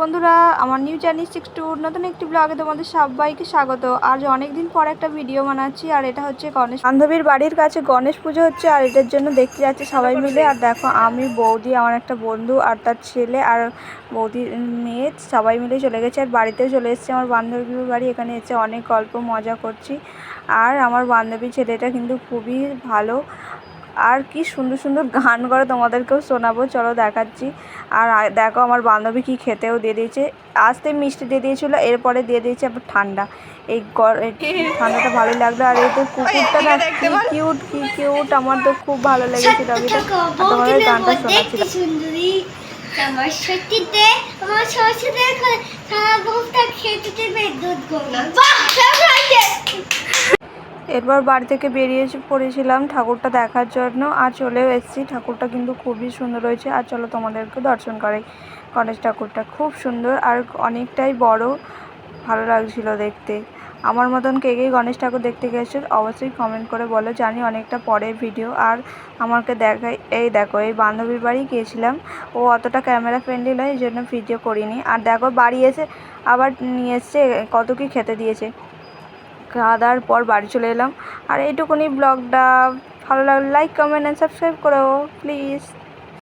বন্ধুরা, আমার new journey 62 নতুন একটি ব্লগে তোমাদের সবাইকে স্বাগত। আজ অনেক দিন পর একটা ভিডিও বানাচ্ছি, আর এটা হচ্ছে গণেশ বান্ধবীর বাড়ির কাছে গণেশ পুজো হচ্ছে, আর এটার জন্য দেখতে যাচ্ছে সবাই মিলে। আর দেখো, আমি, বৌদি, আমার একটা বন্ধু আর তার ছেলে আর বৌদির মেয়ে সবাই মিলে চলে গেছে। আর বাড়িতেও চলে এসেছে আমার বান্ধবীর বাড়ি। এখানে এসে অনেক গল্প মজা করছি। আর আমার বান্ধবীর ছেলেটা কিন্তু খুবই ভালো, আর কি সুন্দর সুন্দর গান করে, তোমাদেরকেও শোনাবো, চলো দেখাচ্ছি। আর দেখো, আমার বান্ধবী কি খেতেও দিয়ে দিয়েছে। আসতে মিষ্টি দিয়ে দিয়েছিলো, এরপরে দিয়ে দিয়েছে আবার ঠান্ডা। এই ঠান্ডাটা ভালোই লাগলো। আর এই তো কুকুরটা না, কি কিউট, কি কিউট, আমার তো খুব ভালো লেগেছে ডগিটা। আর তোমাদের গানটা শোনাচ্ছিলাম। আমার সত্যিতে আমার শ্বশুরের সারা দুধটা খেতে দেবে দুধ গোলা। এরপর বাড়ি থেকে বেরিয়ে পড়েছিলাম ঠাকুরটা দেখার জন্য, আর চলেও এসেছি। ঠাকুরটা কিন্তু খুবই সুন্দর হয়েছে। আর চলো তোমাদেরকে দর্শন করাই। গণেশ ঠাকুরটা খুব সুন্দর আর অনেকটাই বড়, ভালো লাগছিল দেখতে। আমার মতন কে কে গণেশ ঠাকুর দেখতে গেছে অবশ্যই কমেন্ট করে বলো, জানি অনেকটা পরের ভিডিও। আর আমাকে দেখাই, এই দেখো, এই বান্ধবীর বাড়ি গিয়েছিলাম। ও অতটা ক্যামেরা ফ্রেন্ডলি নয়, এই জন্য ভিডিও করিনি। আর দেখো, বাড়ি এসে আবার নিয়ে এসছে, কত কি খেতে দিয়েছে। খাওয়া দাওয়ার পর বাড়ি চলে এলাম। আর এইটুকুনি ব্লগটা। ভালো লাগলে লাইক, কমেন্ট অ্যান্ড সাবস্ক্রাইব করো প্লিজ।